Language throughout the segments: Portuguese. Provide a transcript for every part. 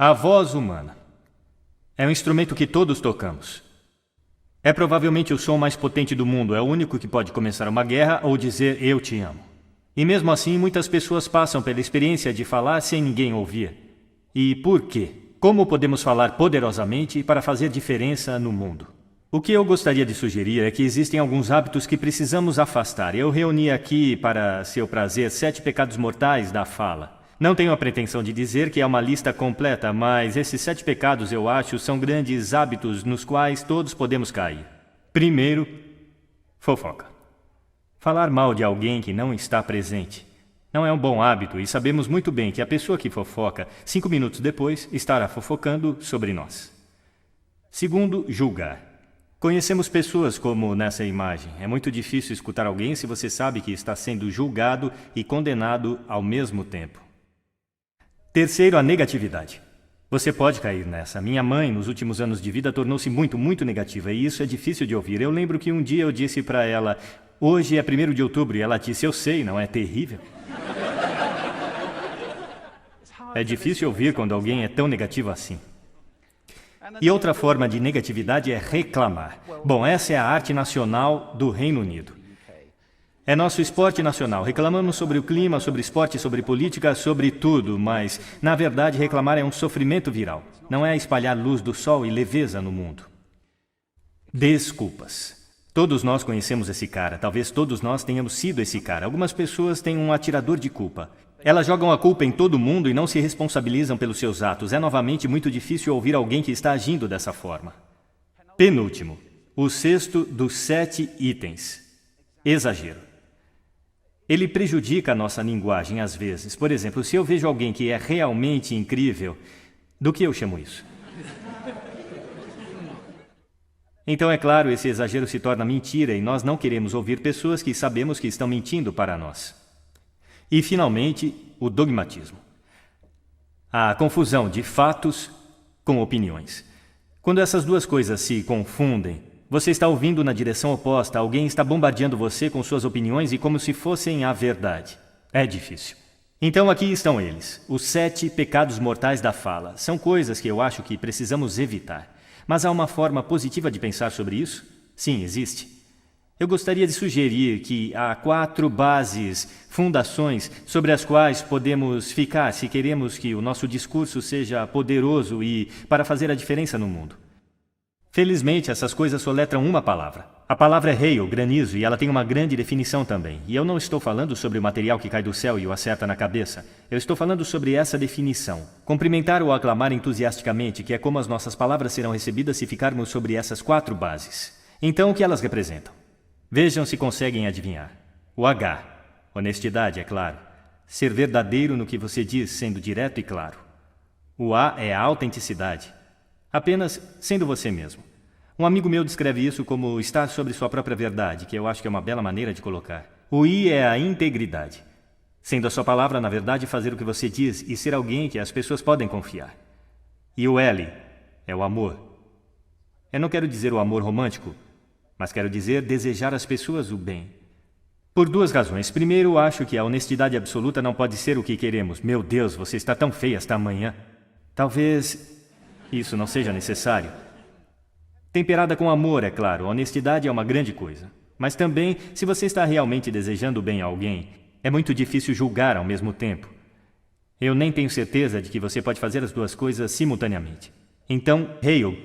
A voz humana é um instrumento que todos tocamos. É provavelmente o som mais potente do mundo, é o único que pode começar uma guerra ou dizer eu te amo. E mesmo assim, muitas pessoas passam pela experiência de falar sem ninguém ouvir. E por quê? Como podemos falar poderosamente para fazer diferença no mundo? O que eu gostaria de sugerir é que existem alguns hábitos que precisamos afastar. Eu reuni aqui, para seu prazer, 7 pecados mortais da fala. Não tenho a pretensão de dizer que é uma lista completa, mas esses 7 pecados, eu acho, são grandes hábitos nos quais todos podemos cair. Primeiro, fofoca. Falar mal de alguém que não está presente. Não é um bom hábito e sabemos muito bem que a pessoa que fofoca, 5 minutos depois, estará fofocando sobre nós. Segundo, julgar. Conhecemos pessoas como nessa imagem. É muito difícil escutar alguém se você sabe que está sendo julgado e condenado ao mesmo tempo. Terceiro, a negatividade. Você pode cair nessa. Minha mãe, nos últimos anos de vida, tornou-se muito negativa e isso é difícil de ouvir. Eu lembro que um dia eu disse para ela, hoje é 1º de outubro, e ela disse, eu sei, não é terrível? É difícil ouvir quando alguém é tão negativo assim. E outra forma de negatividade é reclamar. Bom, essa é a arte nacional do Reino Unido. É nosso esporte nacional. Reclamamos sobre o clima, sobre esporte, sobre política, sobre tudo, mas, na verdade, reclamar é um sofrimento viral. Não é espalhar luz do sol e leveza no mundo. Desculpas. Todos nós conhecemos esse cara. Talvez todos nós tenhamos sido esse cara. Algumas pessoas têm um atirador de culpa. Elas jogam a culpa em todo mundo e não se responsabilizam pelos seus atos. É novamente muito difícil ouvir alguém que está agindo dessa forma. Penúltimo. O 6º dos 7 itens. Exagero. Ele prejudica a nossa linguagem às vezes. Por exemplo, se eu vejo alguém que é realmente incrível, do que eu chamo isso? Então, é claro, esse exagero se torna mentira e nós não queremos ouvir pessoas que sabemos que estão mentindo para nós. E, finalmente, o dogmatismo. A confusão de fatos com opiniões. Quando essas duas coisas se confundem, você está ouvindo na direção oposta, alguém está bombardeando você com suas opiniões e como se fossem a verdade. É difícil. Então aqui estão eles, os 7 pecados mortais da fala. São coisas que eu acho que precisamos evitar. Mas há uma forma positiva de pensar sobre isso? Sim, existe. Eu gostaria de sugerir que há 4 bases, fundações, sobre as quais podemos ficar se queremos que o nosso discurso seja poderoso e para fazer a diferença no mundo. Felizmente, essas coisas soletram uma palavra. A palavra é hail, granizo, e ela tem uma grande definição também. E eu não estou falando sobre o material que cai do céu e o acerta na cabeça. Eu estou falando sobre essa definição. Cumprimentar ou aclamar entusiasticamente, que é como as nossas palavras serão recebidas se ficarmos sobre essas 4 bases. Então, o que elas representam? Vejam se conseguem adivinhar. O H. Honestidade, é claro. Ser verdadeiro no que você diz, sendo direto e claro. O A é a autenticidade. Apenas sendo você mesmo. Um amigo meu descreve isso como estar sobre sua própria verdade, que eu acho que é uma bela maneira de colocar. O I é a integridade. Sendo a sua palavra, na verdade, fazer o que você diz e ser alguém que as pessoas podem confiar. E o L é o amor. Eu não quero dizer o amor romântico, mas quero dizer desejar às pessoas o bem. Por 2 razões. Primeiro, acho que a honestidade absoluta não pode ser o que queremos. Meu Deus, você está tão feia esta manhã. Talvez isso não seja necessário. Temperada com amor, é claro, a honestidade é uma grande coisa. Mas também, se você está realmente desejando bem a alguém, é muito difícil julgar ao mesmo tempo. Eu nem tenho certeza de que você pode fazer as 2 coisas simultaneamente. Então, hail.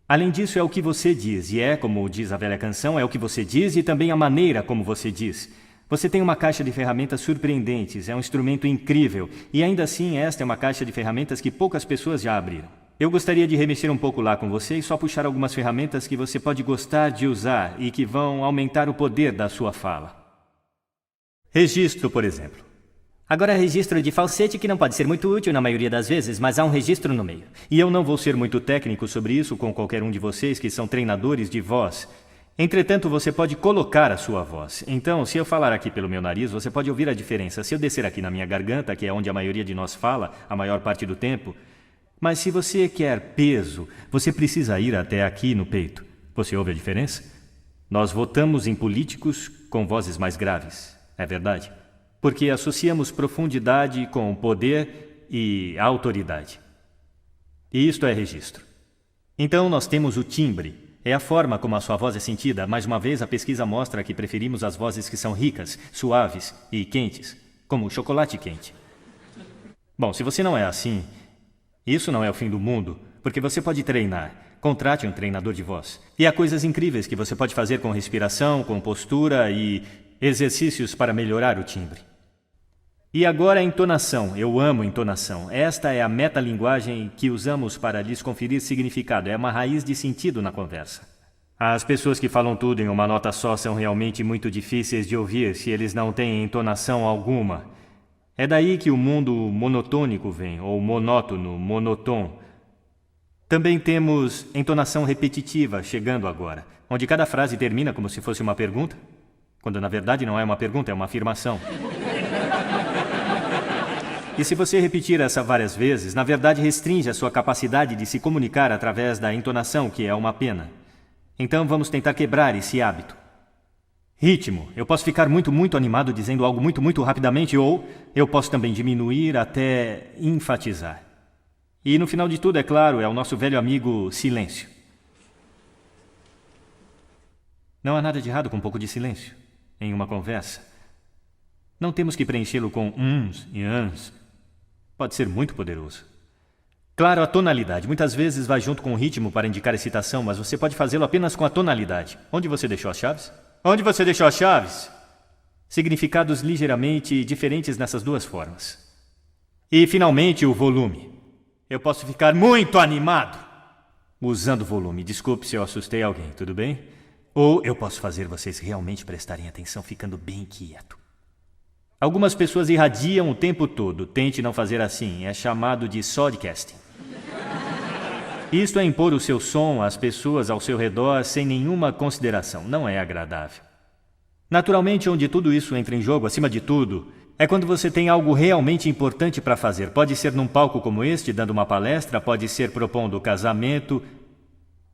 Além disso, é o que você diz, e é, como diz a velha canção, é o que você diz e também a maneira como você diz. Você tem uma caixa de ferramentas surpreendentes, é um instrumento incrível, e ainda assim esta é uma caixa de ferramentas que poucas pessoas já abriram. Eu gostaria de remexer um pouco lá com você e só puxar algumas ferramentas que você pode gostar de usar e que vão aumentar o poder da sua fala. Registro, por exemplo. Agora, registro de falsete que não pode ser muito útil na maioria das vezes, mas há um registro no meio. E eu não vou ser muito técnico sobre isso com qualquer um de vocês que são treinadores de voz. Entretanto, você pode colocar a sua voz. Então, se eu falar aqui pelo meu nariz, você pode ouvir a diferença. Se eu descer aqui na minha garganta, que é onde a maioria de nós fala, a maior parte do tempo. Mas se você quer peso, você precisa ir até aqui no peito. Você ouve a diferença? Nós votamos em políticos com vozes mais graves, é verdade? Porque associamos profundidade com poder e autoridade. E isto é registro. Então nós temos o timbre. É a forma como a sua voz é sentida. Mais uma vez, a pesquisa mostra que preferimos as vozes que são ricas, suaves e quentes, como o chocolate quente. Bom, se você não é assim, isso não é o fim do mundo, porque você pode treinar. Contrate um treinador de voz. E há coisas incríveis que você pode fazer com respiração, com postura e exercícios para melhorar o timbre. E agora a entonação. Eu amo entonação. Esta é a metalinguagem que usamos para lhes conferir significado. É uma raiz de sentido na conversa. As pessoas que falam tudo em uma nota só são realmente muito difíceis de ouvir se eles não têm entonação alguma. É daí que o mundo monotônico vem, ou monótono, monotom. Também temos entonação repetitiva chegando agora, onde cada frase termina como se fosse uma pergunta, quando na verdade não é uma pergunta, é uma afirmação. E se você repetir essa várias vezes, na verdade restringe a sua capacidade de se comunicar através da entonação, que é uma pena. Então vamos tentar quebrar esse hábito. Ritmo. Eu posso ficar muito animado dizendo algo muito rapidamente, ou eu posso também diminuir até enfatizar. E no final de tudo, é claro, é o nosso velho amigo silêncio. Não há nada de errado com um pouco de silêncio em uma conversa. Não temos que preenchê-lo com uns e ans. Pode ser muito poderoso. Claro, a tonalidade. Muitas vezes vai junto com o ritmo para indicar excitação, mas você pode fazê-lo apenas com a tonalidade. Onde você deixou as chaves? Onde você deixou as chaves? Significados ligeiramente diferentes nessas duas formas. E, finalmente, o volume. Eu posso ficar muito animado usando volume. Desculpe se eu assustei alguém, tudo bem? Ou eu posso fazer vocês realmente prestarem atenção ficando bem quieto. Algumas pessoas irradiam o tempo todo. Tente não fazer assim. É chamado de sodcasting. Isto é impor o seu som às pessoas ao seu redor sem nenhuma consideração. Não é agradável. Naturalmente, onde tudo isso entra em jogo, acima de tudo, é quando você tem algo realmente importante para fazer. Pode ser num palco como este, dando uma palestra, pode ser propondo casamento,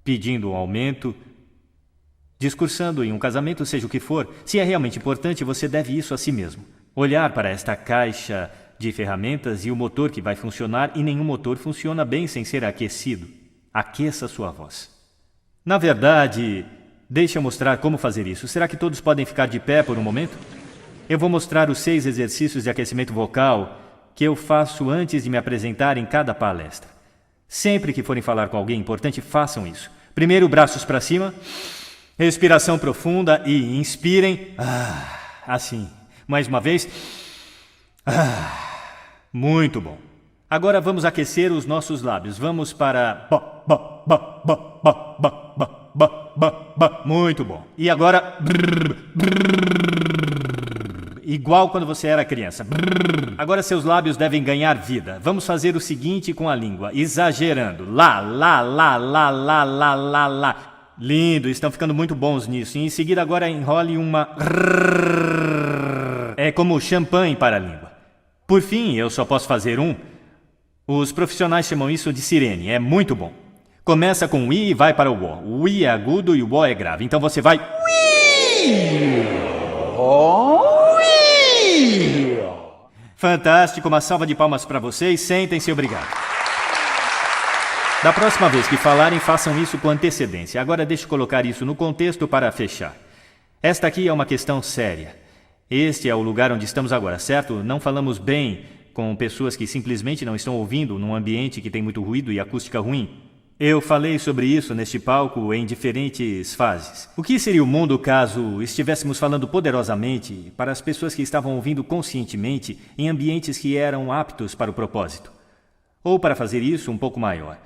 pedindo um aumento, discursando em um casamento, seja o que for. Se é realmente importante, você deve isso a si mesmo. Olhar para esta caixa de ferramentas e o motor que vai funcionar, e nenhum motor funciona bem sem ser aquecido. Aqueça sua voz. Na verdade, deixa eu mostrar como fazer isso. Será que todos podem ficar de pé por um momento? Eu vou mostrar os 6 exercícios de aquecimento vocal que eu faço antes de me apresentar em cada palestra. Sempre que forem falar com alguém importante, façam isso. Primeiro, braços para cima, respiração profunda e inspirem. Assim. Mais uma vez. Muito bom. Agora vamos aquecer os nossos lábios. Vamos para... Muito bom. E agora... Igual quando você era criança. Agora seus lábios devem ganhar vida. Vamos fazer o seguinte com a língua, exagerando. Lá. Lindo, estão ficando muito bons nisso. E em seguida agora enrole uma... É como champanhe para a língua. Por fim, eu só posso fazer um. Os profissionais chamam isso de sirene. É muito bom. Começa com o I e vai para o O. O I é agudo e o O é grave. Então você vai... Fantástico, uma salva de palmas para vocês. Sentem-se, obrigado. Da próxima vez que falarem, façam isso com antecedência. Agora deixe eu colocar isso no contexto para fechar. Esta aqui é uma questão séria. Este é o lugar onde estamos agora, certo? Não falamos bem com pessoas que simplesmente não estão ouvindo num ambiente que tem muito ruído e acústica ruim. Eu falei sobre isso neste palco em diferentes fases. O que seria o mundo caso estivéssemos falando poderosamente para as pessoas que estavam ouvindo conscientemente em ambientes que eram aptos para o propósito? Ou, para fazer isso um pouco maior,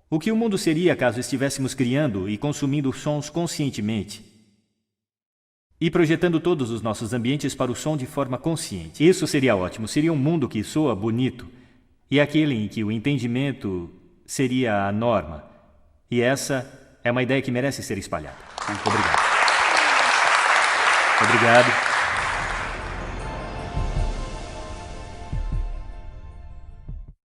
o que o mundo seria caso estivéssemos criando e consumindo sons conscientemente e projetando todos os nossos ambientes para o som de forma consciente? Isso seria ótimo. Seria um mundo que soa bonito e aquele em que o entendimento seria a norma. E essa é uma ideia que merece ser espalhada. Obrigado. Obrigado.